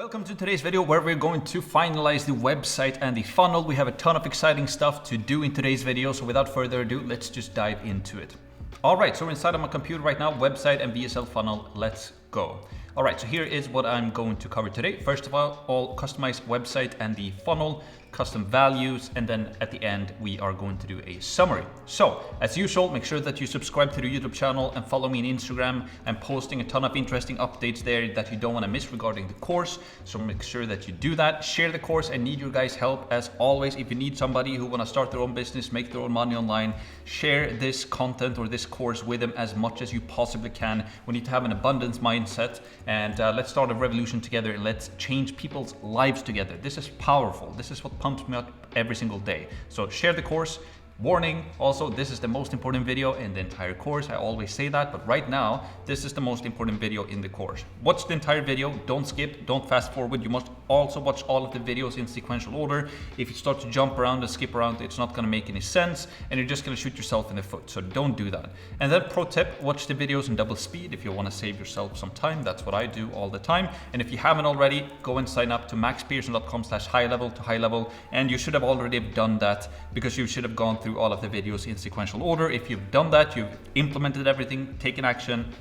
Welcome to today's video where we're going to finalize the website and the funnel. We have a ton of exciting stuff to do in today's video, so without further ado, let's just dive into it. All right, so we're inside of my computer right now, website and VSL funnel, let's go. All right, so here is what I'm going to cover today. First of all customized website and the funnel, custom values, and then at the end, we are going to do a summary. So as usual, make sure that you subscribe to the YouTube channel and follow me on Instagram. I'm posting a ton of interesting updates there that you don't want to miss regarding the course. So make sure that you do that. Share the course. I need your guys' help as always. If you need somebody who want to start their own business, make their own money online, share this content or this course with them as much as you possibly can. We need to have an abundance mindset, and let's start a revolution together and let's change people's lives together. This is powerful. This is what pumps me up every single day. So share the course. Warning, also, this is the most important video in the entire course. I always say that, but right now, this is the most important video in the course. Watch the entire video, don't skip, don't fast forward. You must also watch all of the videos in sequential order. If you start to jump around and skip around, it's not gonna make any sense, and you're just gonna shoot yourself in the foot, so don't do that. And then pro tip, watch the videos in double speed if you wanna save yourself some time. That's what I do all the time. And if you haven't already, go and sign up to maxpearson.com/high-level to high-level, and you should have already done that because you should have gone through all of the videos in sequential order. If you've done that, you've implemented everything, taken action,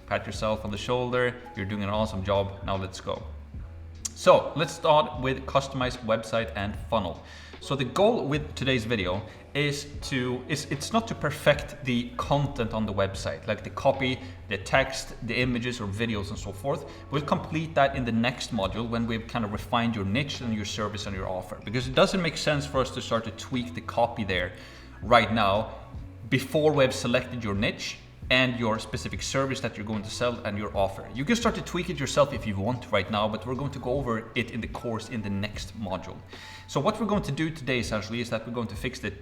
pat yourself on the shoulder, you're doing an awesome job. Now let's go. So let's start with customized website and funnel. So the goal with today's video is it's not to perfect the content on the website, like the copy, the text, the images or videos and so forth. We'll complete that in the next module when we've kind of refined your niche and your service and your offer, because it doesn't make sense for us to start to tweak the copy there right now before we've selected your niche and your specific service that you're going to sell and your offer. You can start to tweak it yourself if you want right now, but we're going to go over it in the course in the next module. So what we're going to do today essentially is that we're going to fix the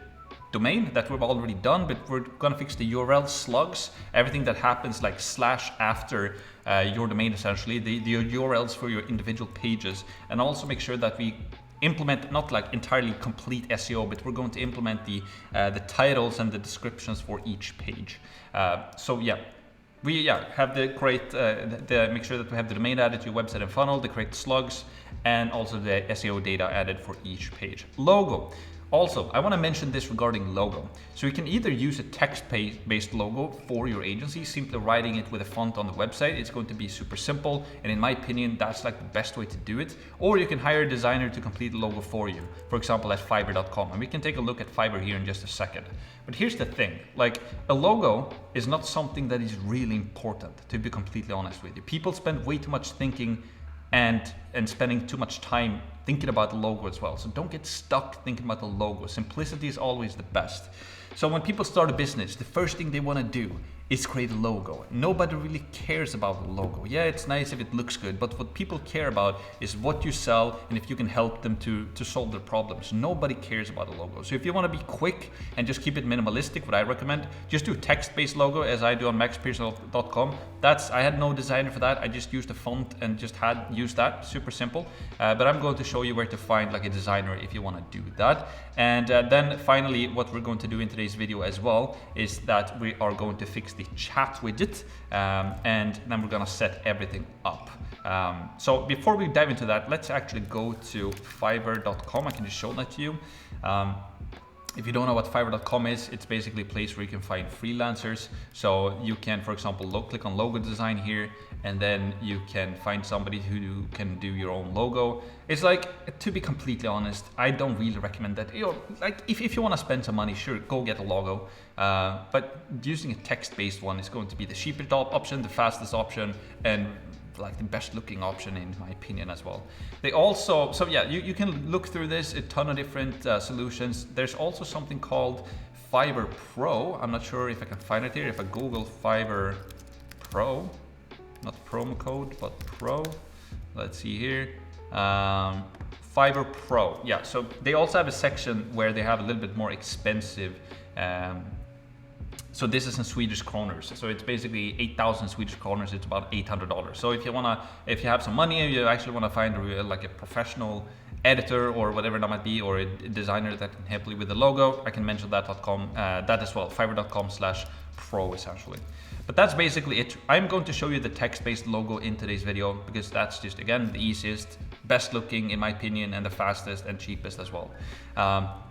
domain that we've already done, but we're going to fix the URL slugs, everything that happens like slash after your domain essentially, the URLs for your individual pages, and also make sure that we implement not like entirely complete SEO, but we're going to implement the titles and the descriptions for each page. So yeah, we have the correct, make sure that we have the domain added to your website and funnel, the correct slugs, and also the SEO data added for each page. Logo. Also, I want to mention this regarding logo. So you can either use a text-based logo for your agency, simply writing it with a font on the website. It's going to be super simple, and in my opinion, that's like the best way to do it. Or you can hire a designer to complete the logo for you, for example, at fiverr.com. And we can take a look at Fiverr here in just a second. But here's the thing, like a logo is not something that is really important, to be completely honest with you. People spend way too much thinking and spending too much time thinking about the logo as well. So don't get stuck thinking about the logo. Simplicity is always the best. So when people start a business, the first thing they want to do is create a logo. Nobody really cares about the logo. Yeah, it's nice if it looks good, but what people care about is what you sell and if you can help them to solve their problems. Nobody cares about the logo. So if you want to be quick and just keep it minimalistic, what I recommend, just do text-based logo as I do on maxpearson.com. I had no designer for that. I just used a font and just used that, super simple. But I'm going to show you where to find like a designer if you want to do that. And then finally, what we're going to do in today's video as well is that we are going to fix the chat widget, and then we're gonna set everything up. So before we dive into that, let's actually go to fiverr.com. I can just show that to you. If you don't know what fiverr.com is, it's basically a place where you can find freelancers. So you can, for example, click on logo design here, and then you can find somebody who can do your own logo. It's like, to be completely honest, I don't really recommend that. You know, like if you want to spend some money, sure, go get a logo. But using a text-based one is going to be the cheapest option, the fastest option, and like the best looking option in my opinion as well. They also, so yeah, you can look through this, a ton of different solutions. There's also something called Fiverr Pro. I'm not sure if I can find it here. If I Google Fiverr Pro, not promo code, but Pro, let's see here. Fiverr Pro, yeah, so they also have a section where they have a little bit more expensive so this is in Swedish kroners. So it's basically 8,000 Swedish kroners. It's about $800. So if you have some money and you actually want to find like a professional editor or whatever that might be, or a designer that can help you with the logo, I can mention that.com, that as well, fiverr.com/pro essentially. But that's basically it. I'm going to show you the text-based logo in today's video because that's just, again, the easiest, best looking in my opinion, and the fastest and cheapest as well.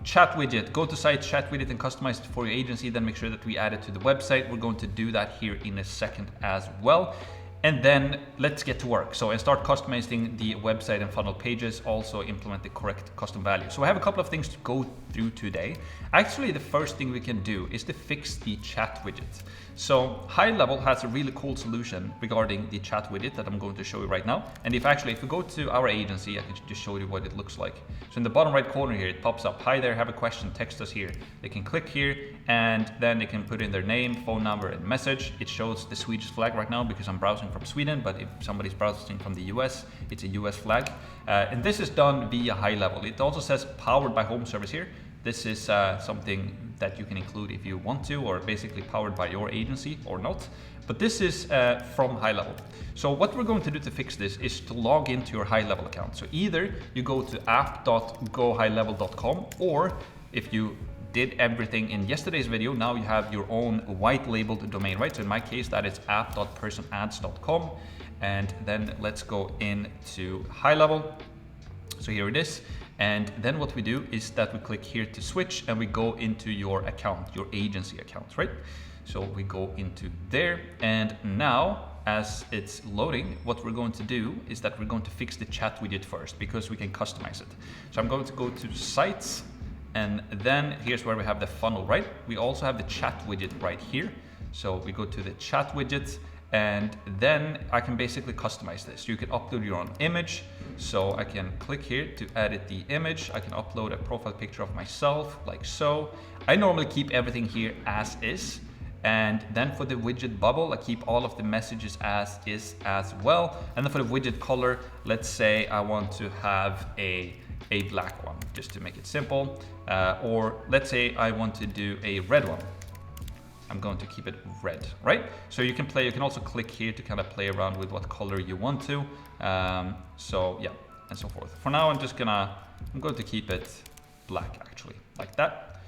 Chat widget, go to site, chat widget and customize it for your agency, then make sure that we add it to the website. We're going to do that here in a second as well. And then let's get to work. So, and start customizing the website and funnel pages, also implement the correct custom value. So I have a couple of things to go through today. Actually, the first thing we can do is to fix the chat widget. So High Level has a really cool solution regarding the chat widget that I'm going to show you right now. And if we go to our agency, I can just show you what it looks like. So in the bottom right corner here, it pops up, hi there, have a question, text us here. They can click here and then they can put in their name, phone number and message. It shows the Swedish flag right now because I'm browsing from Sweden, but if somebody's browsing from the US, it's a US flag. And this is done via High Level. It also says powered by home service here. This is something that you can include if you want to, or basically powered by your agency or not. But this is from High Level. So what we're going to do to fix this is to log into your High Level account. So either you go to app.gohighlevel.com, or if you did everything in yesterday's video, now you have your own white labeled domain, right? So in my case, that is app.personads.com. And then let's go into High Level. So here it is. And then what we do is that we click here to switch and we go into your account, your agency account, right? So we go into there, and now as it's loading, what we're going to do is that we're going to fix the chat widget first because we can customize it. So I'm going to go to sites, and then here's where we have the funnel, right? We also have the chat widget right here. So we go to the chat widget, and then I can basically customize this. You can upload your own image. So I can click here to edit the image. I can upload a profile picture of myself like so. I normally keep everything here as is. And then for the widget bubble, I keep all of the messages as is as well. And then for the widget color, let's say I want to have a black one, just to make it simple. Or let's say I want to do a red one. I'm going to keep it red, right? So you can also click here to kind of play around with what color you want to. So yeah, and so forth. For now, I'm going to keep it black actually, like that.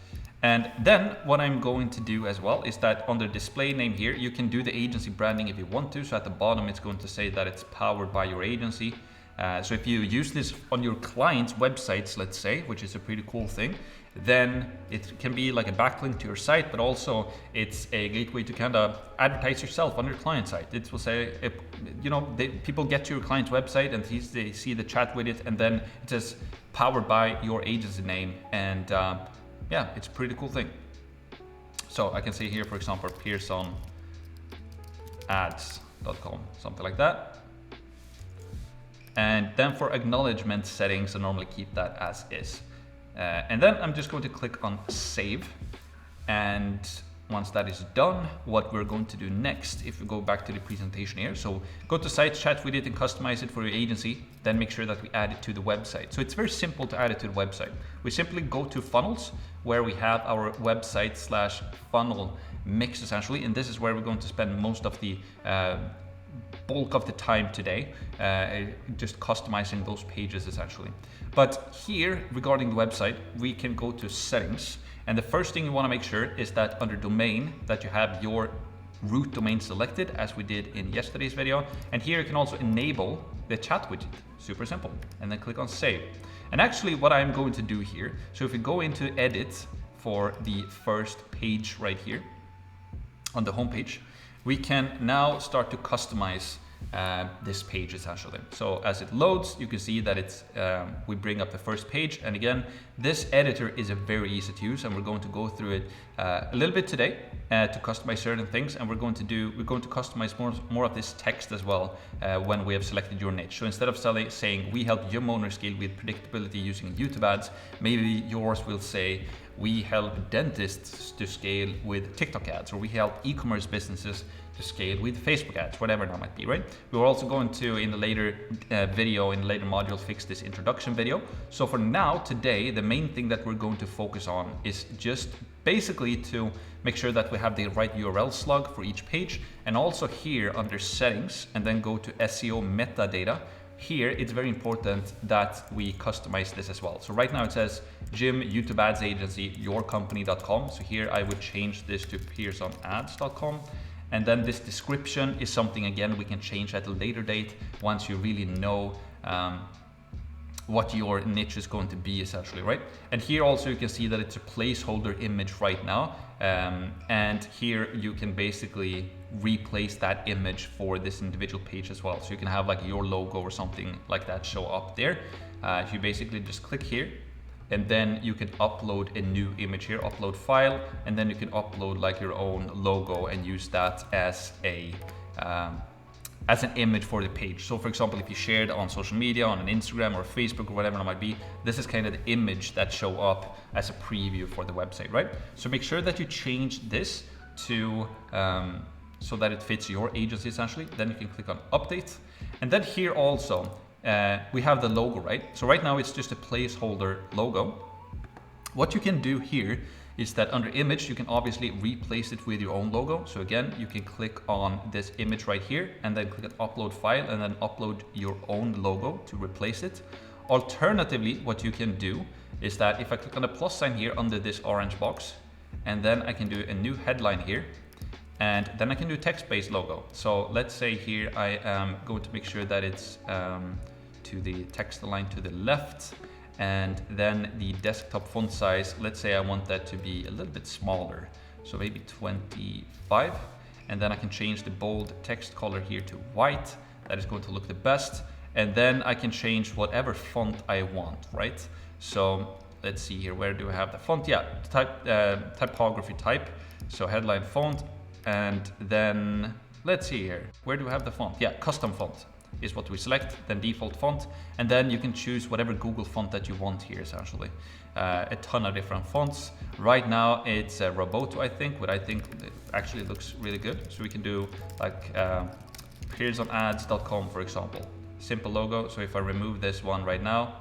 And then what I'm going to do as well is that under display name here, you can do the agency branding if you want to. So at the bottom, it's going to say that it's powered by your agency. So if you use this on your client's websites, let's say, which is a pretty cool thing, then it can be like a backlink to your site, but also it's a gateway to kind of advertise yourself on your client site. It will say, people get to your client's website and they see the chat with it, and then it says powered by your agency name. And yeah, it's a pretty cool thing. So I can say here, for example, pearsonads.com, something like that. And then for acknowledgement settings, I normally keep that as is. And then I'm just going to click on save. And once that is done, what we're going to do next, if we go back to the presentation here, so go to site, chat with it and customize it for your agency, then make sure that we add it to the website. So it's very simple to add it to the website. We simply go to funnels, where we have our website / funnel mix essentially. And this is where we're going to spend most of the bulk of the time today, just customizing those pages essentially. But here, regarding the website, we can go to settings, and the first thing you want to make sure is that under domain, that you have your root domain selected, as we did in yesterday's video. And here you can also enable the chat widget, super simple, and then click on save. And actually what I'm going to do here, so if we go into edit for the first page right here on the home page, we can now start to customize this page essentially. So as it loads, you can see that it's we bring up the first page, and again, this editor is very easy to use, and we're going to go through it a little bit today to customize certain things, and we're going to customize more of this text as well when we have selected your niche. So instead of saying we help gym owners scale with predictability using YouTube ads, maybe yours will say we help dentists to scale with TikTok ads, or we help e-commerce businesses to scale with Facebook ads, whatever that might be, right? We're also going to, in the later video, in the later module, fix this introduction video. So for now, today, the main thing that we're going to focus on is just basically to make sure that we have the right URL slug for each page, and also here under settings, and then go to SEO metadata. Here, it's very important that we customize this as well. So right now it says Gym YouTube Ads Agency, yourcompany.com. So here I would change this to pearsonads.com. And then this description is something, again, we can change at a later date once you really know what your niche is going to be essentially, right? And here also you can see that it's a placeholder image right now. And here you can basically replace that image for this individual page as well. So you can have like your logo or something like that show up there. You basically just click here, and then you can upload a new image here, upload file, and then you can upload like your own logo and use that as an image for the page. So for example, if you share it on social media, on an Instagram or Facebook or whatever it might be, this is kind of the image that show up as a preview for the website, right? So make sure that you change this to so that it fits your agency essentially. Then you can click on update. And then here also, we have the logo, right? So right now it's just a placeholder logo. What you can do here is that under image, you can obviously replace it with your own logo. So again, you can click on this image right here and then click on upload file and then upload your own logo to replace it. Alternatively, what you can do is that if I click on the plus sign here under this orange box, and then I can do a new headline here, and then I can do text-based logo. So let's say here I am going to make sure that it's to the text align to the left. And then the desktop font size, let's say I want that to be a little bit smaller, so maybe 25, and then I can change the bold text color here to white. That is going to look the best, and then I can change whatever font I want, right? So let's see here, where do I have the font? Yeah, typography type, so headline font, and then let's see here, where do I have the font? Yeah, custom font is what we select, then default font, and then you can choose whatever Google font that you want here essentially. A ton of different fonts. Right now it's Roboto, I think, but I think it actually looks really good. So we can do like appearsandads.com, for example. Simple logo. So if I remove this one right now,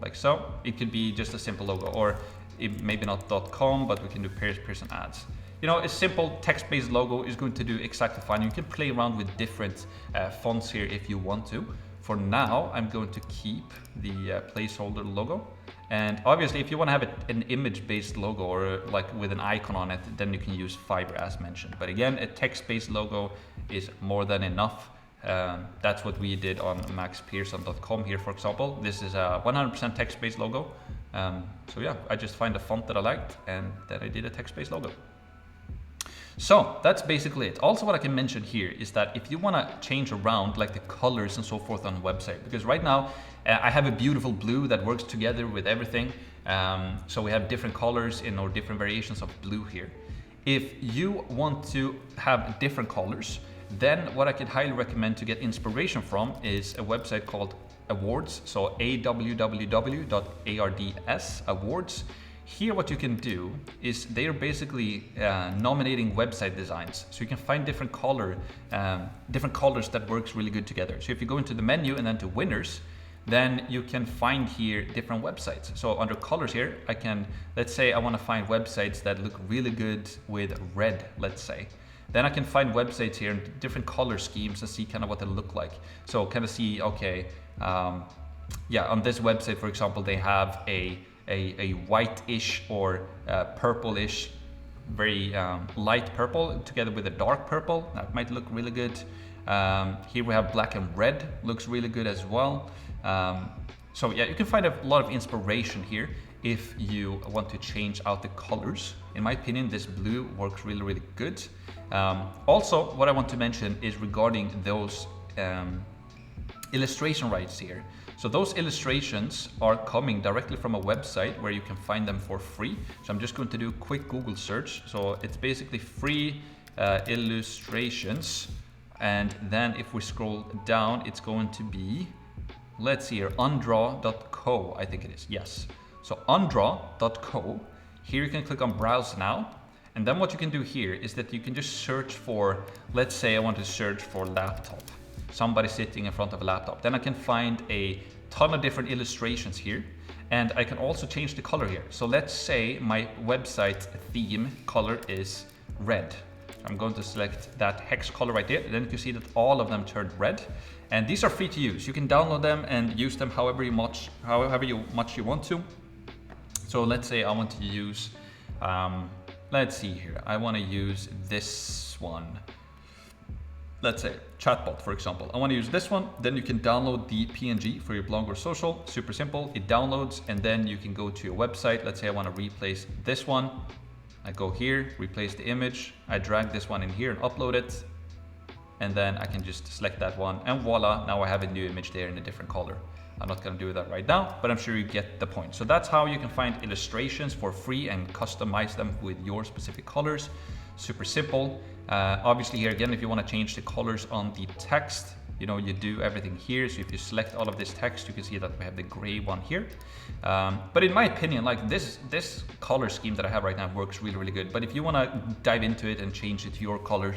like so, it could be just a simple logo, or maybe not .com, but we can do Pearson ads. You know, a simple text-based logo is going to do exactly fine. You can play around with different fonts here if you want to. For now, I'm going to keep the placeholder logo. And obviously, if you want to have an image-based logo or like with an icon on it, then you can use Fiverr as mentioned. But again, a text-based logo is more than enough. That's what we did on maxpearson.com here, for example. This is a 100% text-based logo. So yeah, I just find a font that I liked, and then I did a text-based logo. So that's basically it. Also, what I can mention here is that if you want to change around like the colors and so forth on the website, because right now I have a beautiful blue that works together with everything. So we have different colors or different variations of blue here. If you want to have different colors, then what I could highly recommend to get inspiration from is a website called Awards. So awww.ards awards. Here what you can do is they are basically nominating website designs. So you can find different colors that works really good together. So if you go into the menu and then to winners, then you can find here different websites. So under colors here, I can, let's say I want to find websites that look really good with red, let's say. Then I can find websites here in different color schemes and see kind of what they look like. So kind of see, okay, yeah, on this website, for example, they have a white-ish or purple-ish, very light purple together with a dark purple. That might look really good. Here we have black and red, looks really good as well. So yeah, you can find a lot of inspiration here if you want to change out the colors. In my opinion, this blue works really, really good. Also, what I want to mention is regarding those illustration rights here. So those illustrations are coming directly from a website where you can find them for free. So I'm just going to do a quick Google search. So it's basically free illustrations. And then if we scroll down, it's going to be, let's see here, undraw.co, I think it is, yes. So undraw.co, here you can click on browse now. And then what you can do here is that you can just search for, let's say I want to search for laptop. Somebody sitting in front of a laptop. Then I can find a ton of different illustrations here, and I can also change the color here. So let's say my website theme color is red. I'm going to select that hex color right there. Then you can see that all of them turned red, and these are free to use. You can download them and use them however much you want to. So let's say I want to use, let's see here. I want to use this one. let's say chatbot, for example. I want to use this one. Then you can download the PNG for your blog or social. Super simple. It downloads, and then you can go to your website. Let's say I want to replace this one. I go here, replace the image. I drag this one in here and upload it. And then I can just select that one, and voila, now I have a new image there in a different color. I'm not gonna do that right now, but I'm sure you get the point. So that's how you can find illustrations for free and customize them with your specific colors. Super simple. Obviously here again, if you wanna change the colors on the text, you know, you do everything here. So if you select all of this text, you can see that we have the gray one here. But in my opinion, like this color scheme that I have right now works really, really good. But if you wanna dive into it and change it to your colors,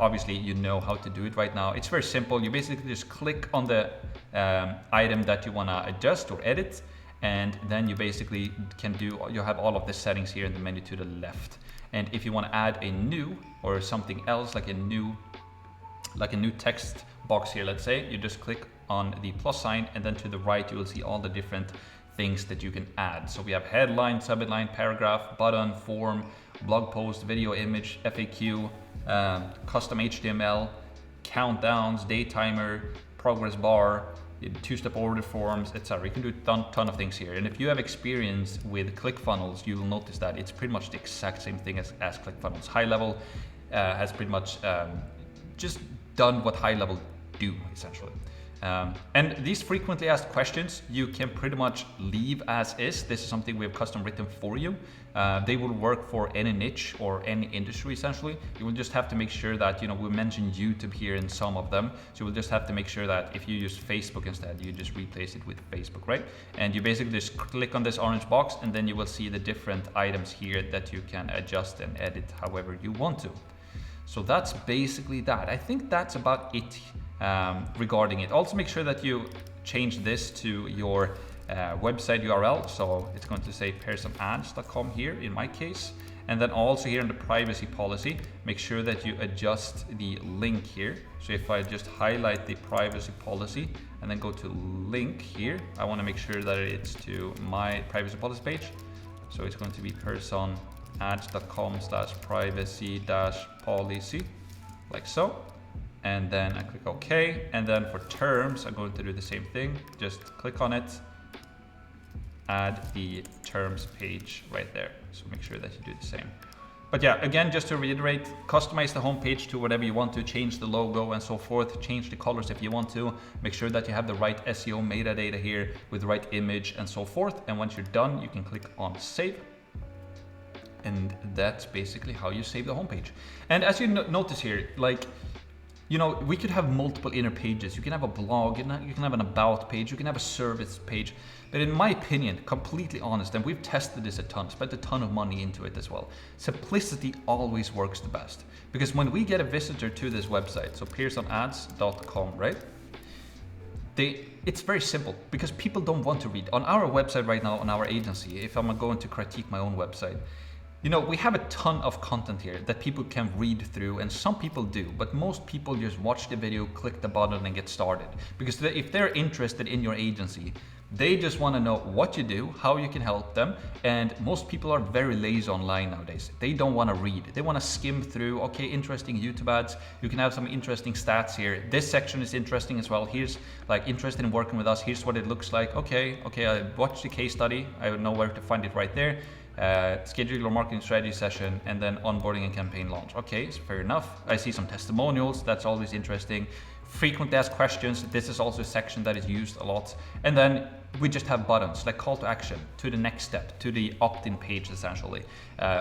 obviously you know how to do it right now. It's very simple. You basically just click on the item that you wanna adjust or edit, and then you basically can do, you have all of the settings here in the menu to the left. And if you wanna add a new or something else, like a new text box here, let's say, you just click on the plus sign, and then to the right you will see all the different things that you can add. So we have headline, subheadline, paragraph, button, form, blog post, video, image, FAQ, custom HTML, countdowns, day timer, progress bar, two-step order forms, etc. You can do a ton of things here. And if you have experience with ClickFunnels, you will notice that it's pretty much the exact same thing as ClickFunnels. High level has pretty much just done what high level do, essentially. And these frequently asked questions, you can pretty much leave as is. This is something we have custom written for you. They will work for any niche or any industry, essentially. You will just have to make sure that, you know, we mentioned YouTube here in some of them. So we'll just have to make sure that if you use Facebook instead, you just replace it with Facebook, right? And you basically just click on this orange box, and then you will see the different items here that you can adjust and edit however you want to. So that's basically that. I think that's about it regarding it. Also make sure that you change this to your website URL. So it's going to say pearsonAds.com here in my case. And then also here in the privacy policy, make sure that you adjust the link here. So if I just highlight the privacy policy and then go to link here, I want to make sure that it's to my privacy policy page. So it's going to be personads.com/privacy-policy, like so. And then I click OK. And then for terms, I'm going to do the same thing. Just click on it, add the terms page right there. So make sure that you do the same. But yeah, again, just to reiterate, customize the homepage to whatever you want to, change the logo and so forth, change the colors if you want to, make sure that you have the right SEO metadata here with the right image and so forth. And once you're done, you can click on save. And that's basically how you save the homepage. And as you notice here, like, you know, we could have multiple inner pages. You can have a blog, you can have an about page, you can have a service page. But in my opinion, completely honest, and we've tested this a ton, spent a ton of money into it as well, simplicity always works the best. Because when we get a visitor to this website, so pearsonads.com, right? It's very simple because people don't want to read. On our website right now, on our agency, if I'm going to critique my own website, you know, we have a ton of content here that people can read through, and some people do, but most people just watch the video, click the button and get started. Because if they're interested in your agency, they just want to know what you do, how you can help them, and most people are very lazy online nowadays. They don't want to read. They want to skim through, okay, interesting YouTube ads. You can have some interesting stats here. This section is interesting as well. Here's like interested in working with us. Here's what it looks like. Okay, I watched the case study. I would know where to find it right there. Schedule your marketing strategy session, and then onboarding and campaign launch. Okay, so fair enough. I see some testimonials. That's always interesting. Frequently asked questions. This is also a section that is used a lot. And then we just have buttons like call to action, to the next step, to the opt-in page essentially,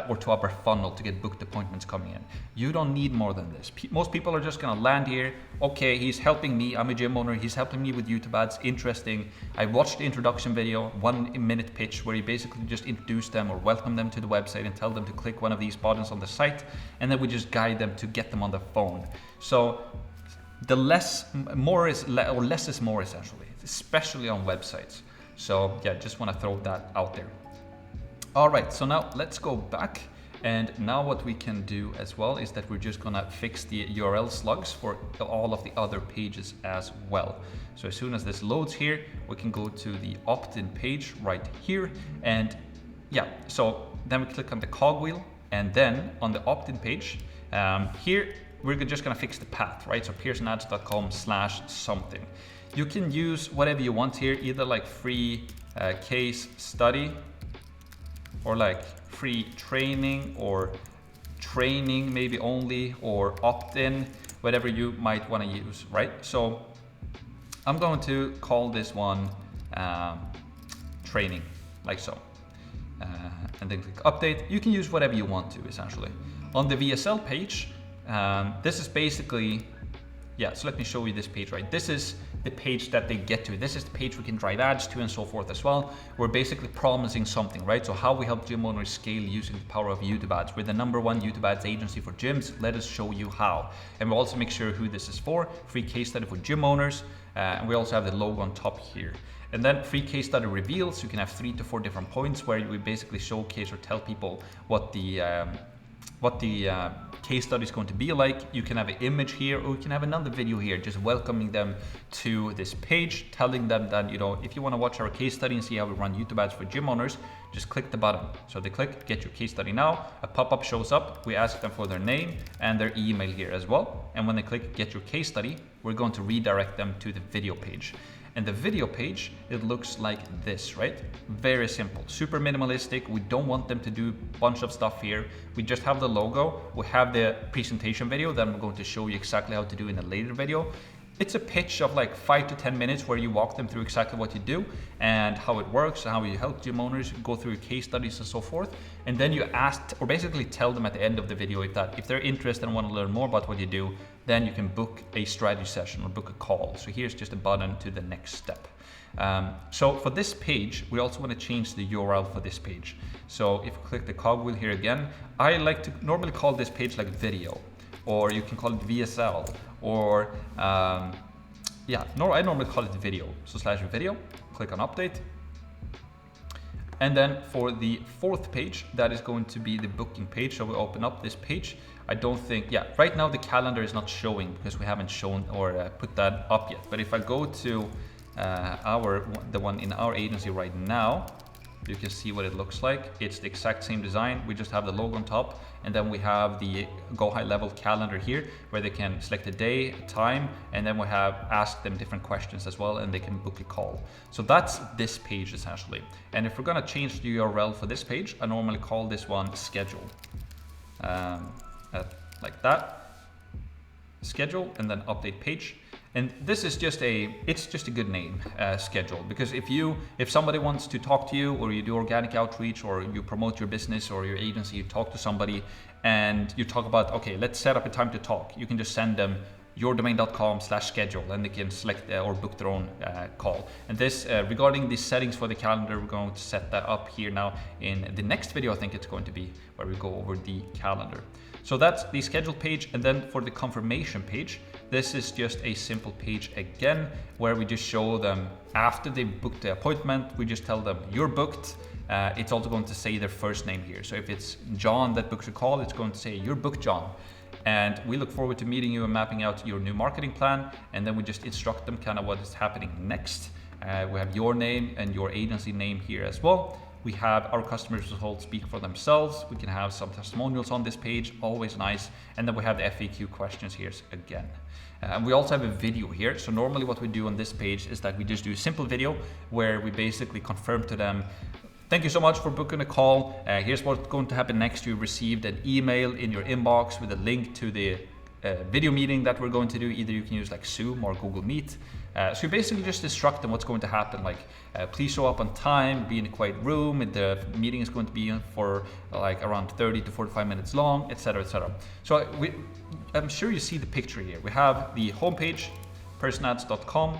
or to our funnel to get booked appointments coming in. You don't need more than this. Most people are just gonna land here. Okay, he's helping me. I'm a gym owner. He's helping me with YouTube ads. Interesting. I watched the introduction video, 1 minute pitch, where he basically just introduced them or welcome them to the website and tell them to click one of these buttons on the site, and then we just guide them to get them on the phone. So the less is more essentially, especially on websites. So yeah, just want to throw that out there. All right, so now let's go back. And now what we can do as well is that we're just gonna fix the URL slugs for all of the other pages as well. So as soon as this loads here, we can go to the opt-in page right here. And yeah, so then we click on the cogwheel, and then on the opt-in page, here we're just gonna fix the path, right? So pearsonads.com/something. You can use whatever you want here, either like free case study, or like free training, or training maybe only, or opt-in, whatever you might want to use, right? So I'm going to call this one training, like so. And then click update. You can use whatever you want to, essentially. On the VSL page, this is basically, yeah, so let me show you this page, right? This is the page that they get to. This is the page we can drive ads to and so forth as well. We're basically promising something, right? So how we help gym owners scale using the power of YouTube ads. We're the #1 YouTube ads agency for gyms. Let us show you how. And we'll also make sure who this is for. Free case study for gym owners. And we also have the logo on top here. And then free case study reveals. You can have 3 to 4 different points where we basically showcase or tell people what the case study is going to be like. You can have an image here, or you can have another video here, just welcoming them to this page, telling them that, you know, if you want to watch our case study and see how we run YouTube ads for gym owners, just click the button. So they click get your case study now, a pop-up shows up, we ask them for their name and their email here as well. And when they click get your case study, we're going to redirect them to the video page. And the video page, it looks like this, right? Very simple, super minimalistic. We don't want them to do a bunch of stuff here. We just have the logo, we have the presentation video that I'm going to show you exactly how to do in a later video. It's a pitch of like 5 to 10 minutes where you walk them through exactly what you do and how it works, how you help gym owners go through case studies and so forth. And then you ask, or basically tell them at the end of the video, if they're interested and want to learn more about what you do, then you can book a strategy session or book a call. So here's just a button to the next step. So for this page, we also want to change the URL for this page. So if you click the cogwheel here again, I like to normally call this page like video, or you can call it VSL, or I normally call it video. So /video, click on update. And then for the 4th page, that is going to be the booking page. So we open up this page. I don't think, right now the calendar is not showing because we haven't shown or put that up yet. But if I go to the one in our agency right now, you can see what it looks like. It's the exact same design. We just have the logo on top, and then we have the Go High Level calendar here where they can select a day, a time, and then we have asked them different questions as well, and they can book a call. So that's this page essentially. And if we're gonna change the URL for this page, I normally call this one schedule. Like that, schedule, and then update page. And this is just it's just a good name, schedule, because if somebody wants to talk to you, or you do organic outreach, or you promote your business or your agency, you talk to somebody and you talk about, okay, let's set up a time to talk. You can just send them yourdomain.com/schedule, and they can select or book their own call. And this, regarding the settings for the calendar, we're going to set that up here now in the next video. I think it's going to be where we go over the calendar. So that's the schedule page. And then for the confirmation page, this is just a simple page again, where we just show them after they booked the appointment, we just tell them you're booked. It's also going to say their first name here. So if it's John that books a call, it's going to say you're booked, John. And we look forward to meeting you and mapping out your new marketing plan. And then we just instruct them kind of what is happening next. We have your name and your agency name here as well. We have our customers' results speak for themselves. We can have some testimonials on this page, always nice. And then we have the FAQ questions here again. And we also have a video here. So normally what we do on this page is that we just do a simple video where we basically confirm to them, thank you so much for booking a call. Here's what's going to happen next. You received an email in your inbox with a link to the video meeting that we're going to do. Either you can use like Zoom or Google Meet. So you basically just instruct them what's going to happen, like please show up on time, be in a quiet room, and the meeting is going to be for like around 30 to 45 minutes long, etc., etc. So I'm sure you see the picture here. We have the homepage, pearsonads.com.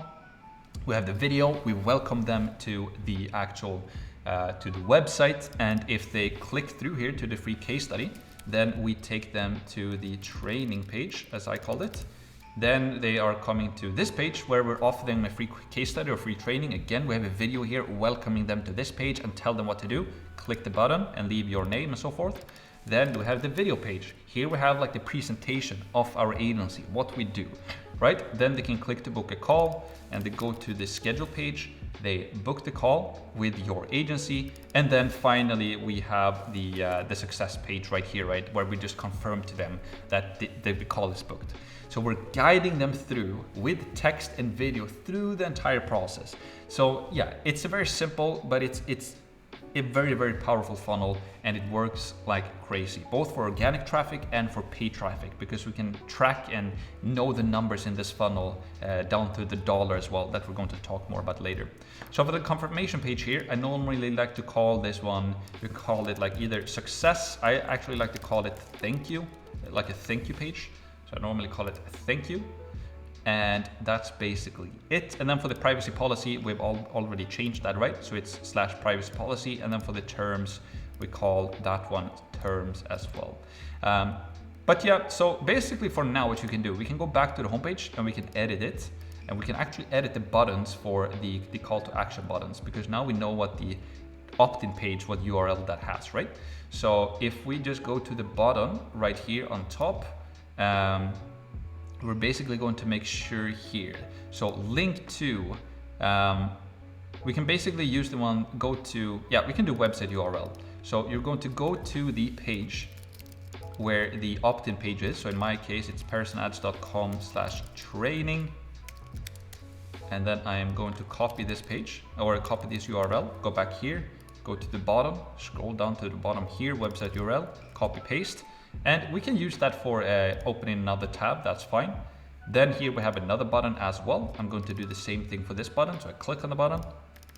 We have the video. We welcome them to the actual to the website, and if they click through here to the free case study, then we take them to the training page, as I called it. Then they are coming to this page where we're offering a free case study or free training. Again, we have a video here welcoming them to this page and tell them what to do. Click the button and leave your name and so forth. Then we have the video page. Here we have like the presentation of our agency, what we do, right? Then they can click to book a call, and they go to the schedule page, They book the call with your agency, and then finally we have the success page right here, right, where we just confirm to them that the call is booked. So we're guiding them through with text and video through the entire process. So yeah, it's a very simple, but it's a very, very powerful funnel, and it works like crazy, both for organic traffic and for paid traffic, because we can track and know the numbers in this funnel down to the dollar as well, that we're going to talk more about later. So for the confirmation page here, I normally like to call this one, we call it like either success. I actually like to call it thank you, like a thank you page. So I normally call it thank you. And that's basically it. And then for the privacy policy, we've already changed that, right? So it's /privacy policy. And then for the terms, we call that one terms as well. But yeah, so basically for now, what you can do, we can go back to the homepage and we can edit it. And we can actually edit the buttons for the call to action buttons, because now we know what the opt-in page, what URL that has, right? So if we just go to the bottom right here on top, we're basically going to make sure here. So link to, we can basically use the one, go to, yeah, we can do website URL. So you're going to go to the page where the opt-in page is. So in my case, it's personads.com/training. And then I am going to copy this page, or copy this URL, go back here, go to the bottom, scroll down to the bottom here, website URL, copy paste. And we can use that for opening another tab, that's fine. Then here we have another button as well. I'm going to do the same thing for this button. So I click on the button,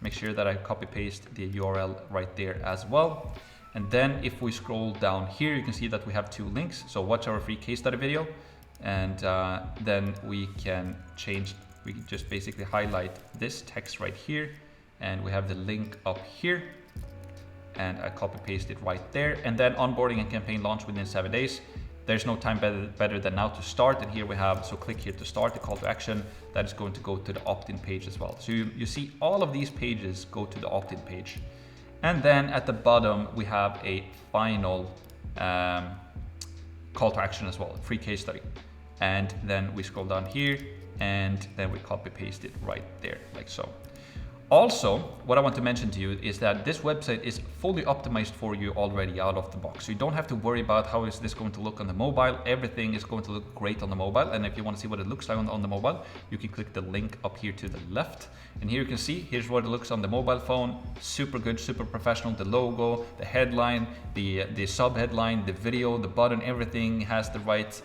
make sure that I copy paste the URL right there as well. And then if we scroll down here, you can see that we have two links. So watch our free case study video. And then we can change, we can just basically highlight this text right here. And we have the link up here. And I copy paste it right there. And then onboarding and campaign launch within 7 days. There's no time better than now to start. And here we have, so click here to start the call to action. That is going to go to the opt-in page as well. So you see all of these pages go to the opt-in page. And then at the bottom, we have a final call to action as well, a free case study. And then we scroll down here and then we copy paste it right there, like so. Also, what I want to mention to you is that this website is fully optimized for you already out of the box. So you don't have to worry about how is this going to look on the mobile. Everything is going to look great on the mobile. And if you want to see what it looks like on the mobile, you can click the link up here to the left. And here you can see, here's what it looks on the mobile phone. Super good, super professional. The logo, the headline, the sub headline, the video, the button, everything has the right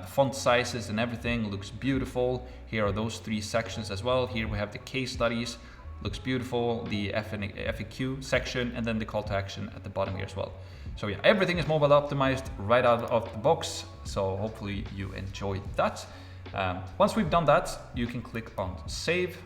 font sizes and everything looks beautiful. Here are those three sections as well. Here we have the case studies. Looks beautiful, the FAQ section, and then the call to action at the bottom here as well. So yeah, everything is mobile optimized right out of the box. So hopefully you enjoyed that. Once we've done that, you can click on save.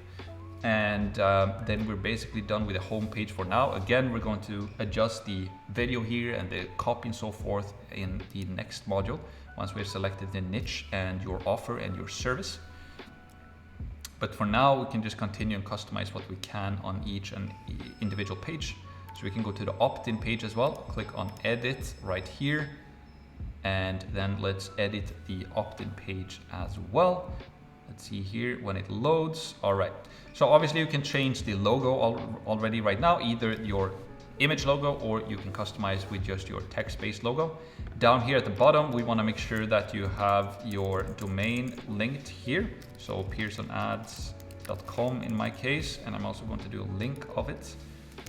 And then we're basically done with the home page for now. Again, we're going to adjust the video here and the copy and so forth in the next module. Once we've selected the niche and your offer and your service. But for now, we can just continue and customize what we can on each and individual page. So we can go to the opt-in page as well, click on edit right here. And then let's edit the opt-in page as well. Let's see here when it loads. All right. So obviously you can change the logo already right now, either your image logo or you can customize with just your text-based logo. Down here at the bottom, we want to make sure that you have your domain linked here. So pearsonads.com in my case, and I'm also going to do a link of it.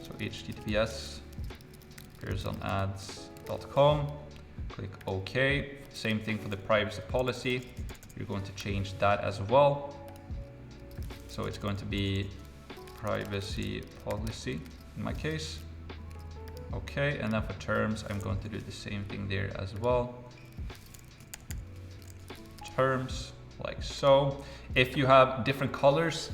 So https pearsonads.com, click OK. Same thing for the privacy policy. You're going to change that as well. So it's going to be privacy policy in my case. Okay, and then for terms, I'm going to do the same thing there as well. Terms, like so. If you have different colors,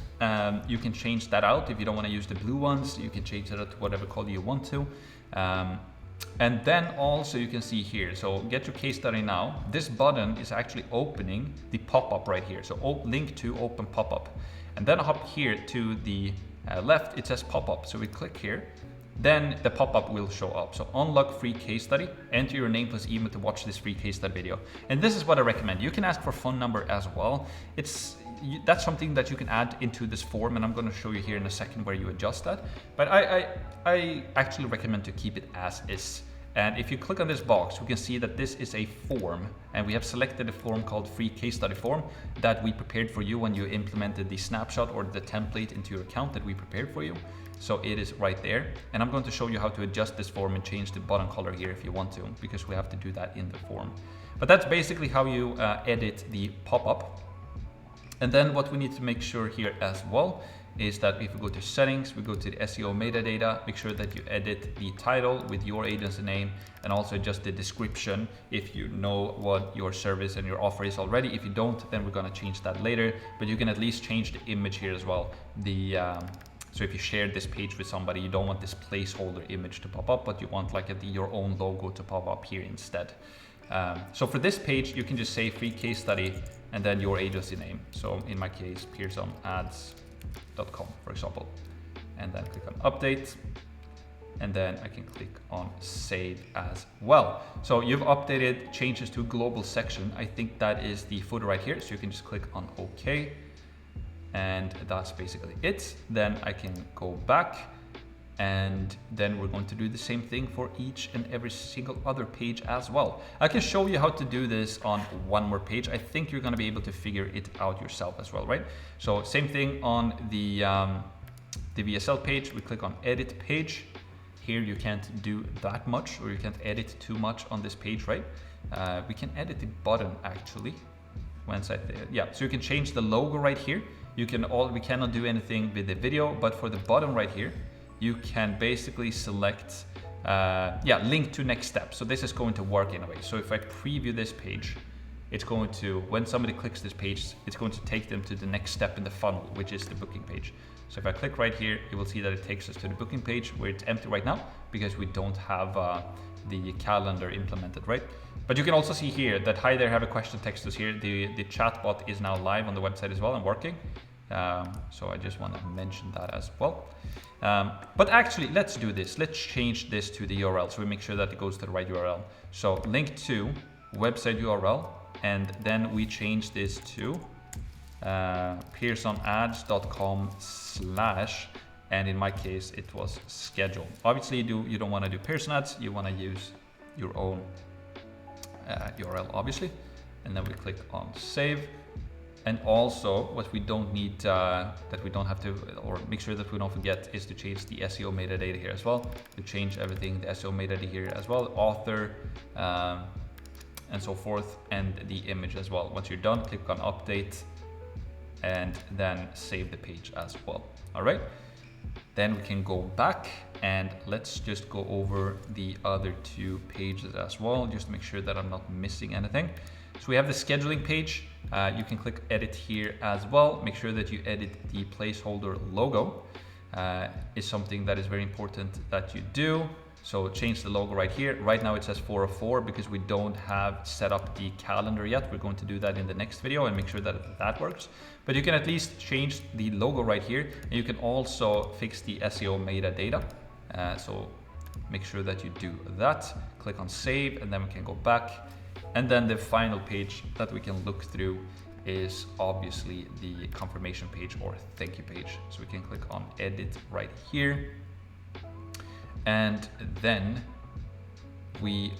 you can change that out. If you don't want to use the blue ones, you can change it to whatever color you want to. And then also you can see here, so get your case study now. This button is actually opening the pop-up right here. So link to open pop-up. And then up here to the left, it says pop-up. So we click here. Then the pop-up will show up. So unlock free case study, enter your name plus email to watch this free case study video. And this is what I recommend. You can ask for phone number as well. that's something that you can add into this form, and I'm going to show you here in a second where you adjust that. But I actually recommend to keep it as is. And if you click on this box, we can see that this is a form, and we have selected a form called free case study form that we prepared for you when you implemented the snapshot or the template into your account that we prepared for you. So it is right there. And I'm going to show you how to adjust this form and change the button color here if you want to, because we have to do that in the form. But that's basically how you edit the pop-up. And then what we need to make sure here as well is that if we go to settings, we go to the SEO metadata, make sure that you edit the title with your agency name, and also adjust the description if you know what your service and your offer is already. If you don't, then we're gonna change that later, but you can at least change the image here as well. So if you share this page with somebody, you don't want this placeholder image to pop up, but you want like your own logo to pop up here instead. So for this page, you can just say free case study and then your agency name. So in my case, PearsonAds.com, for example, and then click on update, and then I can click on save as well. So you've updated changes to global section. I think that is the footer right here. So you can just click on OK, and that's basically it. Then I can go back, and then we're going to do the same thing for each and every single other page as well. I can show you how to do this on one more page. I think you're gonna be able to figure it out yourself as well, right? So same thing on the VSL page, we click on edit page. Here you can't do that much, or you can't edit too much on this page, right? We can edit the button actually. Yeah, so you can change the logo right here. We cannot do anything with the video, but for the button right here, you can basically select, link to next step. So this is going to work in a way. So if I preview this page, it's going to, when somebody clicks this page, it's going to take them to the next step in the funnel, which is the booking page. So if I click right here, you will see that it takes us to the booking page where it's empty right now because we don't have the calendar implemented, right? But you can also see here that, hi there, have a question, text us here. The chatbot is now live on the website as well and working. So I just want to mention that as well. But actually, let's do this. Let's change this to the URL so we make sure that it goes to the right URL. So link to website URL, and then we change this to PearsonAds.com/ and in my case it was schedule. Obviously you don't want to do Pearson Ads, you want to use your own URL obviously, and then we click on save. And also what we don't need, that we don't have to, or make sure that we don't forget, is to change the SEO metadata here as well. To change everything, the SEO metadata here as well, author, and so forth, and the image as well. Once you're done, click on update, and then save the page as well. All right. Then we can go back and let's just go over the other two pages as well, just to make sure that I'm not missing anything. So we have the scheduling page. You can click edit here as well. Make sure that you edit the placeholder logo. Is something that is very important that you do. So change the logo right here. Right now it says 404 because we don't have set up the calendar yet. We're going to do that in the next video and make sure that that works. But you can at least change the logo right here, and you can also fix the SEO metadata. So make sure that you do that. Click on save, and then we can go back. And then the final page that we can look through is obviously the confirmation page or thank you page. So we can click on edit right here. And then we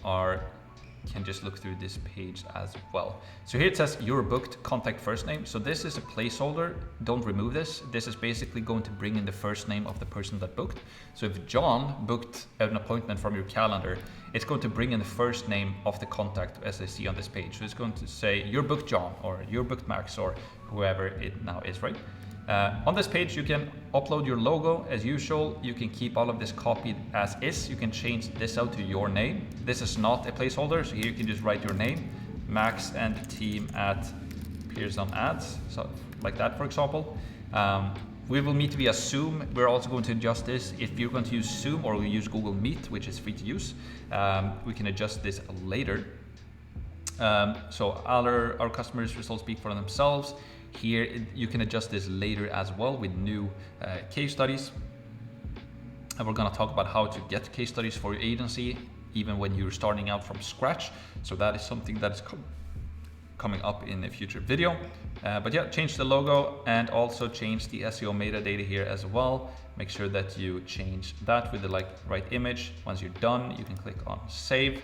can just look through this page as well. So here it says you're booked, contact first name. So this is a placeholder. Don't remove this. This is basically going to bring in the first name of the person that booked. So if John booked an appointment from your calendar, it's going to bring in the first name of the contact as I see on this page. So it's going to say you're booked John, or you're booked Max, or whoever it now is, right? On this page, you can upload your logo as usual. You can keep all of this copied as is. You can change this out to your name. This is not a placeholder, so here you can just write your name, Max and team at Pearson Ads, so like that, for example. We will meet via Zoom. We're also going to adjust this. If you're going to use Zoom or we use Google Meet, which is free to use, we can adjust this later. So our customers' results speak for themselves. Here you can adjust this later as well with new case studies. And we're going to talk about how to get case studies for your agency, even when you're starting out from scratch. So that is something that is coming up in a future video. But yeah, change the logo and also change the SEO metadata here as well. Make sure that you change that with the right image. Once you're done, you can click on save.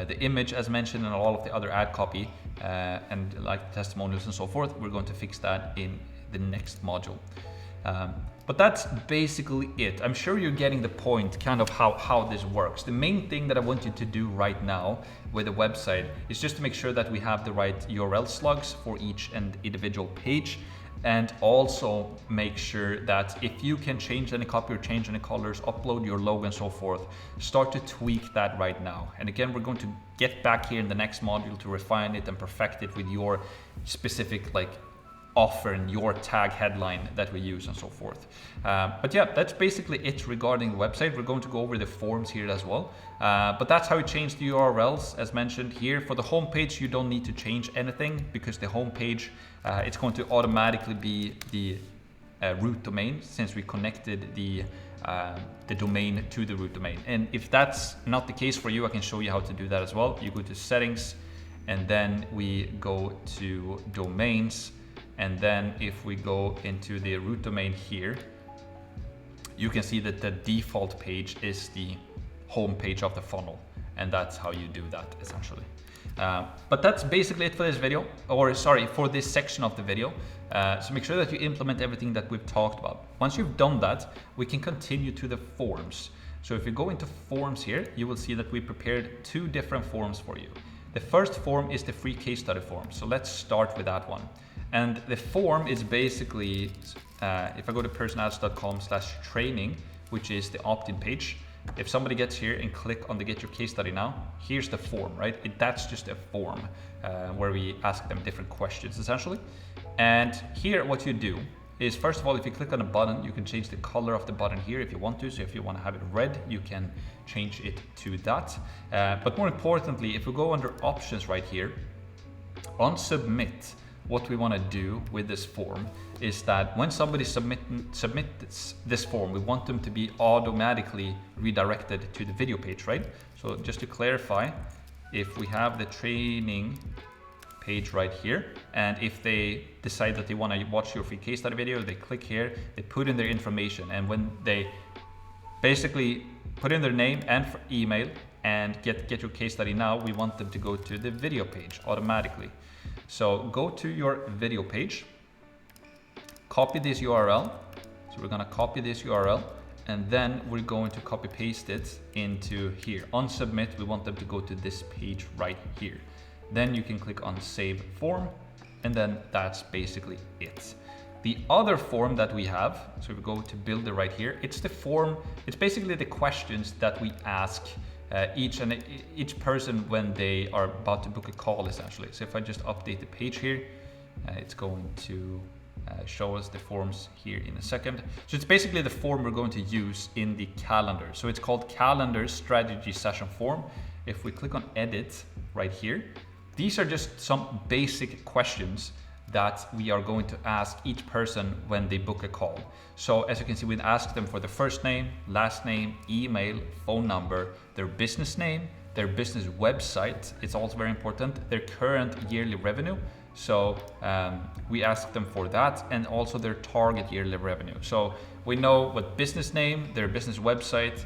The image, as mentioned, and all of the other ad copy and like testimonials and so forth, we're going to fix that in the next module. But that's basically it. I'm sure you're getting the point, kind of how this works. The main thing that I want you to do right now with the website is just to make sure that we have the right URL slugs for each and individual page, and also make sure that if you can change any copy or change any colors, upload your logo and so forth, start to tweak that right now. And again, we're going to get back here in the next module to refine it and perfect it with your specific offer and your tag headline that we use and so forth. But yeah, that's basically it regarding the website. We're going to go over the forms here as well. But that's how you change the URLs, as mentioned here. For the homepage, you don't need to change anything because the homepage, it's going to automatically be the root domain, since we connected the domain to the root domain. And if that's not the case for you, I can show you how to do that as well. You go to settings, and then we go to domains. And then if we go into the root domain here, you can see that the default page is the home page of the funnel. And that's how you do that essentially. But that's basically it for this video, or sorry, for this section of the video. So make sure that you implement everything that we've talked about. Once you've done that, we can continue to the forms. So if you go into forms here, you will see that we prepared 2 different forms for you. The first form is the free case study form. So let's start with that one. And the form is basically, if I go to personads.com/training, which is the opt-in page, if somebody gets here and click on the get your case study now, here's the form, right? That's just a form where we ask them different questions essentially. And here what you do is, first of all, if you click on a button, you can change the color of the button here if you want to. So if you want to have it red, you can change it to that. But more importantly, if we go under options right here, on submit, what we want to do with this form is that when somebody submits this form, we want them to be automatically redirected to the video page, right? So just to clarify, if we have the training page right here, and if they decide that they want to watch your free case study video, they click here, they put in their information, and when they basically put in their name and email and get your case study now, we want them to go to the video page automatically. So go to your video page, copy this URL. So we're going to copy this URL, and then we're going to copy paste it into here. On submit, we want them to go to this page right here. Then you can click on save form, and then that's basically it. The other form that we have, so we go to builder right here, it's the form, it's basically the questions that we ask each person when they are about to book a call essentially. So if I just update the page here, it's going to show us the forms here in a second. So it's basically the form we're going to use in the calendar. So it's called calendar strategy session form. If we click on edit right here, these are just some basic questions that we are going to ask each person when they book a call. So as you can see, we ask them for their first name, last name, email, phone number, their business name, their business website. It's also very important, their current yearly revenue. So we ask them for that, and also their target yearly revenue. So we know what business name, their business website,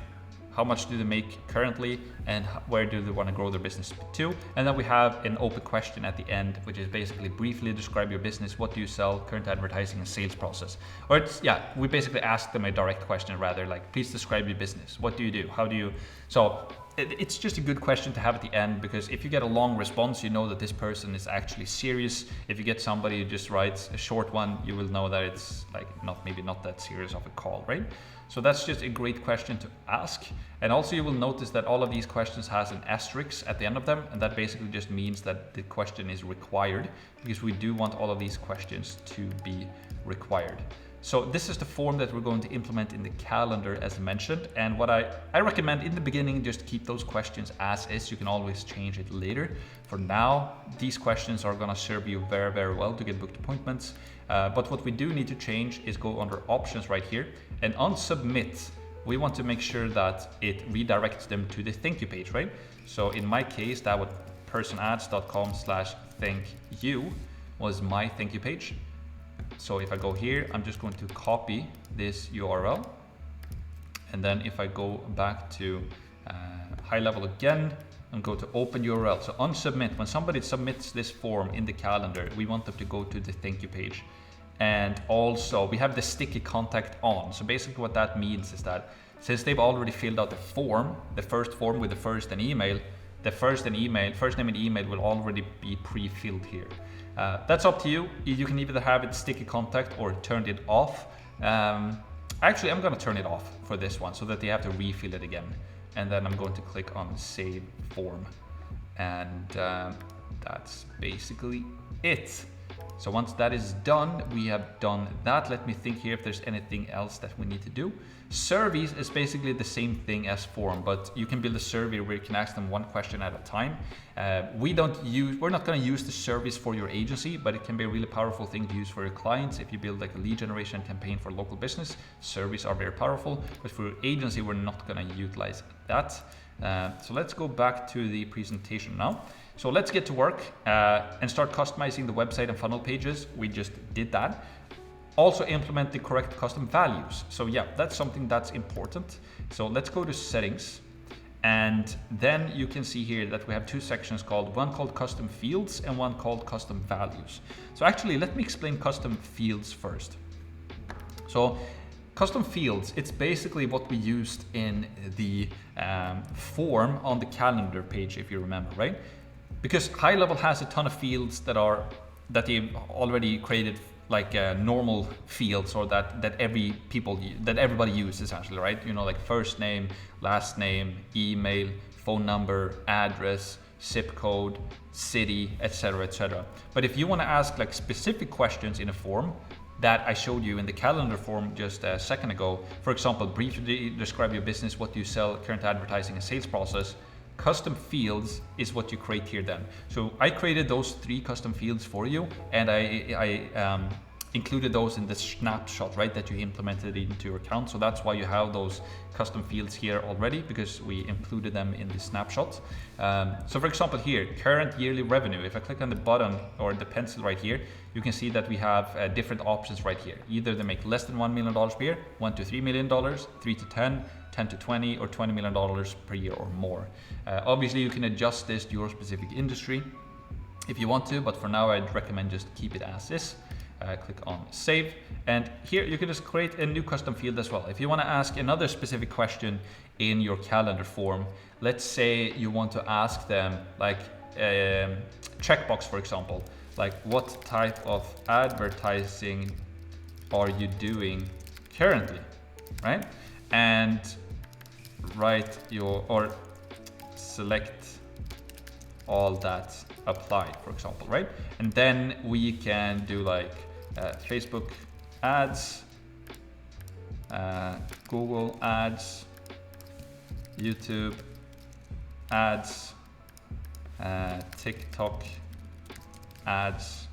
how much do they make currently, and where do they want to grow their business to. And then we have an open question at the end, which is basically briefly describe your business. What do you sell, current advertising and sales process? Or it's, yeah, we basically ask them a direct question rather, like, please describe your business. What do you do? How do you, so it's just a good question to have at the end, because if you get a long response, you know that this person is actually serious. If you get somebody who just writes a short one, you will know that it's like maybe not that serious of a call, right? So that's just a great question to ask. And also you will notice that all of these questions has an asterisk at the end of them, and that basically just means that the question is required, because we do want all of these questions to be required. So this is the form that we're going to implement in the calendar as mentioned. And what I recommend in the beginning, just keep those questions as is. You can always change it later. For now, these questions are gonna serve you very, very well to get booked appointments. But what we do need to change is go under options right here, and on submit, we want to make sure that it redirects them to the thank you page, right? So in my case, that would personads.com/thank you. was my thank you page. So if I go here, I'm just going to copy this URL. And then if I go back to high level again and go to open URL. So on submit, when somebody submits this form in the calendar, we want them to go to the thank you page. And also we have the sticky contact on. So basically what that means is that since they've already filled out the form, the first form with the first and email, the first name and email will already be pre-filled here. That's up to you. You can either have it sticky contact or turn it off. Actually, I'm gonna turn it off for this one so that they have to refill it again. And then I'm going to click on save form. And that's basically it. So once that is done, we have done that. Let me think here if there's anything else that we need to do. Surveys is basically the same thing as form, but you can build a survey where you can ask them one question at a time. We're not going to use the surveys for your agency, but it can be a really powerful thing to use for your clients. If you build like a lead generation campaign for local business, surveys are very powerful, but for your agency, we're not going to utilize that. So let's go back to the presentation now. So let's get to work and start customizing the website and funnel pages. We just did that. Also implement the correct custom values. So yeah, that's something that's important. So let's go to settings. And then you can see here that we have two sections one called custom fields and one called custom values. So actually, let me explain custom fields first. So custom fields, it's basically what we used in the form on the calendar page, if you remember, right? Because high level has a ton of fields that they've already created, like normal fields, or that everybody uses essentially, right? You know, like first name, last name, email, phone number, address, zip code, city, etc., etc. But if you want to ask like specific questions in a form that I showed you in the calendar form just a second ago, for example, briefly describe your business, what you sell, current advertising and sales process, custom fields is what you create here then. So I created those 3 custom fields for you, and I included those in the snapshot, right, that you implemented into your account. So that's why you have those custom fields here already, because we included them in the snapshot. So for example here, current yearly revenue, if I click on the button or the pencil right here, you can see that we have different options right here. Either they make less than $1 million per year, $1 to $3 million, 3 to 10, 10 to 20, or $20 million per year or more. Obviously you can adjust this to your specific industry if you want to, but for now I'd recommend just keep it as is. Click on save, and here you can just create a new custom field as well. If you want to ask another specific question in your calendar form, let's say you want to ask them like checkbox, for example, like what type of advertising are you doing currently, right? And write or select all that apply, for example, right? And then we can do like Facebook ads, Google ads, YouTube ads, TikTok ads,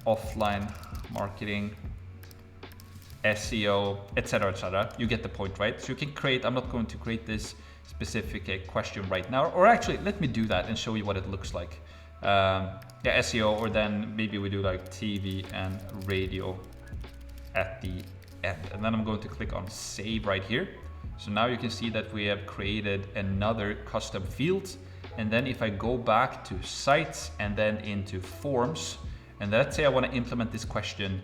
offline marketing, SEO, etc., etc. You get the point, right? So you can create, I'm not going to create this specific question right now, or actually let me do that and show you what it looks like. Yeah, SEO, or then maybe we do like TV and radio at the end. And then I'm going to click on save right here. So now you can see that we have created another custom field. And then if I go back to sites and then into forms, and let's say I want to implement this question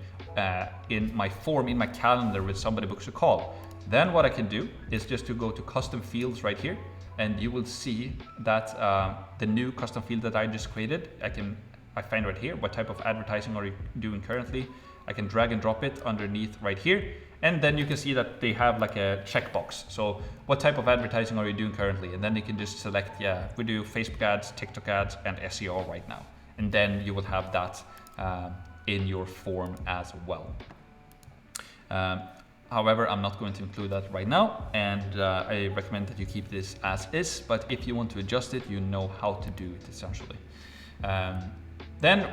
in my form, in my calendar when somebody books a call, then what I can do is just to go to custom fields right here, and you will see that the new custom field that I just created, I find right here, what type of advertising are you doing currently? I can drag and drop it underneath right here, and then you can see that they have like a checkbox. So what type of advertising are you doing currently? And then you can just select, yeah, we do Facebook ads, TikTok ads, and SEO right now. And then you will have that in your form as well. However, I'm not going to include that right now, and I recommend that you keep this as is, but if you want to adjust it, you know how to do it essentially. Then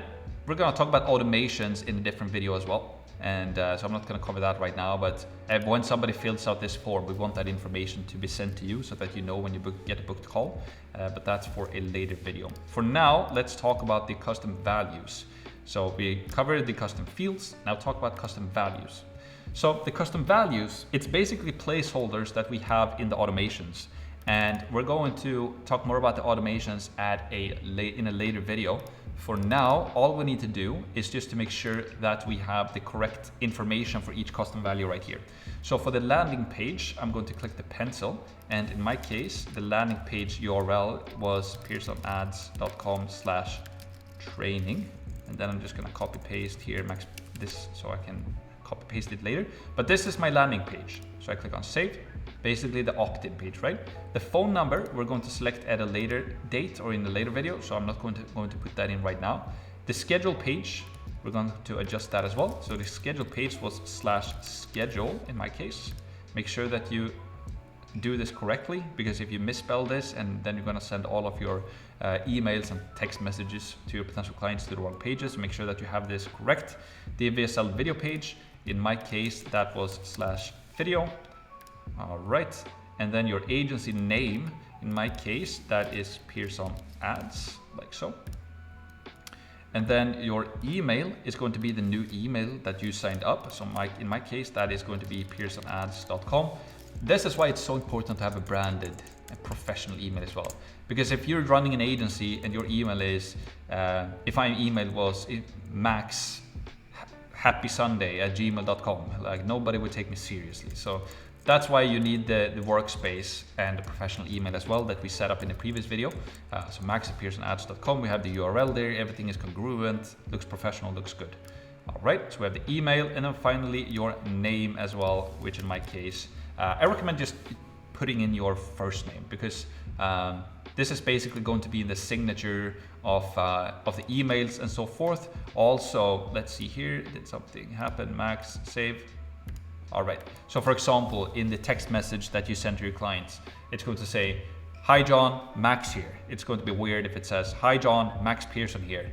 we're going to talk about automations in a different video as well, and so I'm not going to cover that right now, but when somebody fills out this form, we want that information to be sent to you so that you know when you get a booked call, but that's for a later video. For now, let's talk about the custom values. So we covered the custom fields, now talk about custom values. So the custom values, it's basically placeholders that we have in the automations. And we're going to talk more about the automations in a later video. For now, all we need to do is just to make sure that we have the correct information for each custom value right here. So for the landing page, I'm going to click the pencil. And in my case, the landing page URL was pearsonads.com/training. And then I'm just going to copy paste here, this, so I can copy paste it later. But this is my landing page. So I click on save, basically the opt-in page, right? The phone number, we're going to select at a later date or in a later video. So I'm not going to put that in right now. The schedule page, we're going to adjust that as well. So the schedule page was /schedule in my case. Make sure that you do this correctly, because if you misspell this and then you're going to send all of your emails and text messages to your potential clients to the wrong pages, make sure that you have this correct. The VSL video page, in my case, that was /video. All right. And then your agency name, in my case, that is Pearson Ads, like so. And then your email is going to be the new email that you signed up. So in my case, that is going to be pearsonads.com. This is why it's so important to have a branded and professional email as well. Because if you're running an agency and your email is, if my email was maxhappysunday@gmail.com, like nobody would take me seriously. So that's why you need the workspace and the professional email as well that we set up in the previous video. So max@pearsonads.com, we have the URL there, everything is congruent, looks professional, looks good. All right, so we have the email, and then finally your name as well, which in my case, I recommend just putting in your first name, because this is basically going to be in the signature of the emails and so forth. Also, let's see here, did something happen? Max, save. All right, so for example, in the text message that you send to your clients, it's going to say, "Hi John, Max here." It's going to be weird if it says, "Hi John, Max Pearson here,"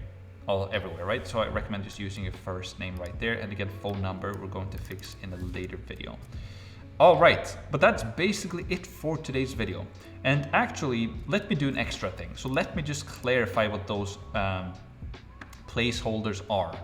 all everywhere, right? So I recommend just using your first name right there. And again, phone number, we're going to fix in a later video. All right, but that's basically it for today's video. And actually, let me do an extra thing. So let me just clarify what those placeholders are.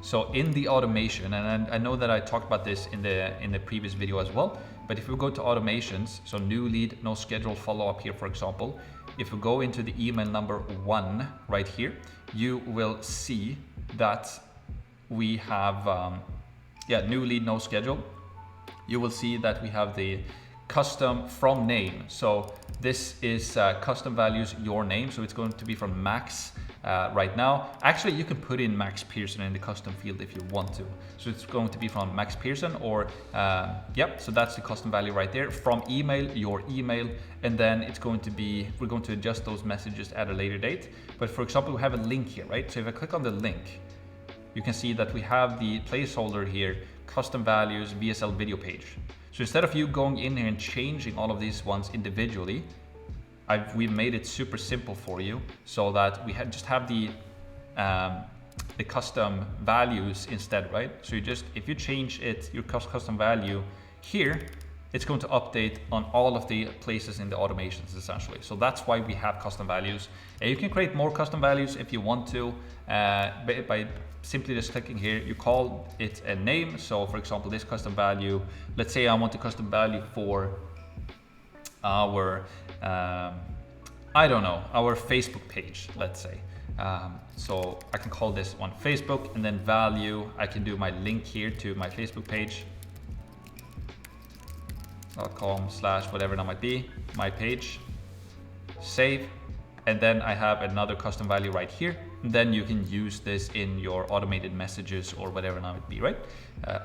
So in the automation, and I know that I talked about this in the previous video as well, but if we go to automations, so new lead, no schedule follow-up here, for example, if we go into the email number 1 right here, you will see that we have, new lead, no schedule. You will see that we have the custom from name. So this is custom values, your name. So it's going to be from Max right now. Actually, you can put in Max Pearson in the custom field if you want to. So it's going to be from Max Pearson or, so that's the custom value right there. From email, your email, and then it's going to be, we're going to adjust those messages at a later date. But for example, we have a link here, right? So if I click on the link, you can see that we have the placeholder here, custom values, VSL video page. So instead of you going in here and changing all of these ones individually, we've made it super simple for you so that we just have the custom values instead, right? So if you change your custom value here, it's going to update on all of the places in the automations essentially. So that's why we have custom values. And you can create more custom values if you want to by simply just clicking here. You call it a name. So for example, this custom value, let's say I want a custom value for our, our Facebook page, let's say. So I can call this one Facebook, and then value, I can do my link here to my Facebook page. .com/whatever that might be, my page, save, and then I have another custom value right here. And then you can use this in your automated messages or whatever that might be, right?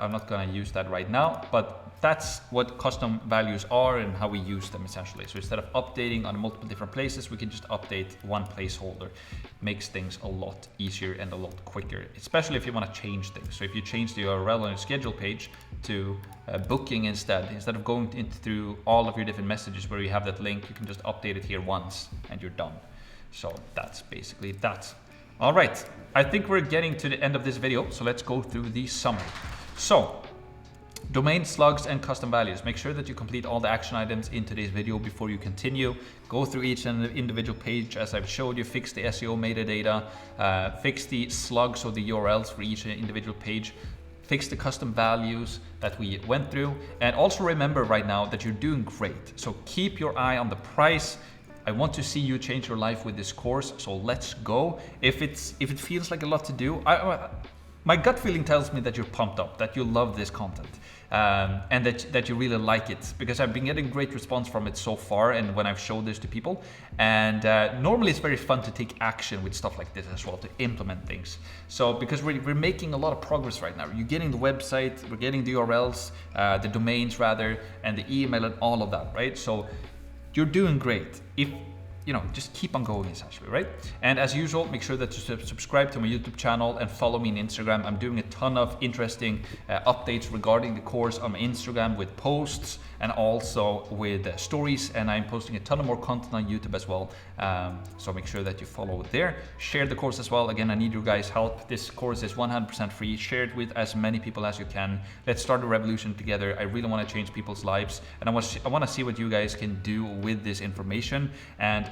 I'm not gonna use that right now, but that's what custom values are and how we use them essentially. So instead of updating on multiple different places, we can just update one placeholder. Makes things a lot easier and a lot quicker, especially if you want to change things. So if you change the URL on your schedule page to booking instead of going through all of your different messages where you have that link, you can just update it here once and you're done. So that's basically that. All right, I think we're getting to the end of this video, so let's go through the summary. So Domain slugs and custom values. Make sure that you complete all the action items in today's video before you continue. Go through each individual page as I've showed you, fix the SEO metadata, fix the slugs or the URLs for each individual page, fix the custom values that we went through. And also remember right now that you're doing great. So keep your eye on the price. I want to see you change your life with this course, so let's go. If it feels like a lot to do, my gut feeling tells me that you're pumped up, that you love this content, and that you really like it, because I've been getting great response from it so far and when I've showed this to people. And normally it's very fun to take action with stuff like this as well, to implement things. So because we're making a lot of progress right now. You're getting the website, we're getting the URLs, the domains rather, and the email and all of that, right? So you're doing great. If just keep on going essentially, right? And as usual, make sure that you subscribe to my YouTube channel and follow me on Instagram. I'm doing a ton of interesting updates regarding the course on my Instagram with posts and also with stories. And I'm posting a ton of more content on YouTube as well. So make sure that you follow there. Share the course as well. Again, I need your guys' help. This course is 100% free. Share it with as many people as you can. Let's start a revolution together. I really want to change people's lives. And I want to see what you guys can do with this information. And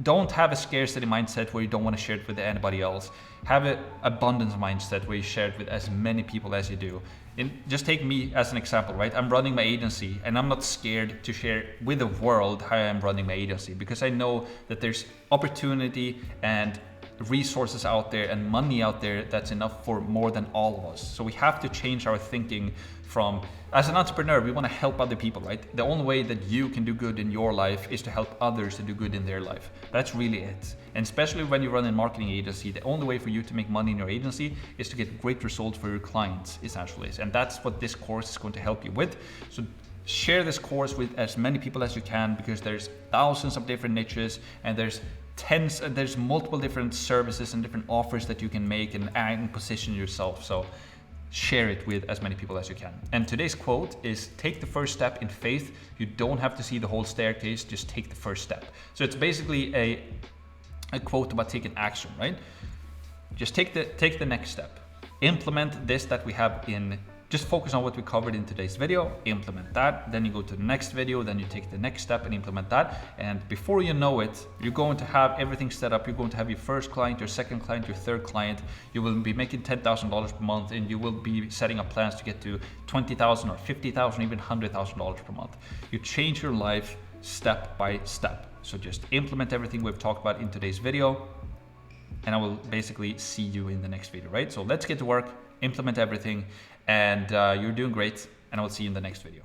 don't have a scarcity mindset where you don't want to share it with anybody else. Have an abundance mindset where you share it with as many people as you do. And just take me as an example, right? I'm running my agency and I'm not scared to share with the world how I'm running my agency, because I know that there's opportunity and resources out there and money out there that's enough for more than all of us. So we have to change our thinking from, as an entrepreneur, we want to help other people, right? The only way that you can do good in your life is to help others to do good in their life. That's really it. And especially when you run a marketing agency, the only way for you to make money in your agency is to get great results for your clients, essentially. And that's what this course is going to help you with. So share this course with as many people as you can, because there's thousands of different niches and there's multiple different services and different offers that you can make and position yourself. So share it with as many people as you can. And today's quote is, take the first step in faith. You don't have to see the whole staircase, just take the first step. So it's basically a quote about taking action, right? Just take the next step. Implement this that we have in. Just focus on what we covered in today's video, implement that, then you go to the next video, then you take the next step and implement that. And before you know it, you're going to have everything set up. You're going to have your first client, your second client, your third client. You will be making $10,000 per month, and you will be setting up plans to get to $20,000 or $50,000, even $100,000 per month. You change your life step by step. So just implement everything we've talked about in today's video, and I will basically see you in the next video, right? So let's get to work, implement everything, and you're doing great, and I will see you in the next video.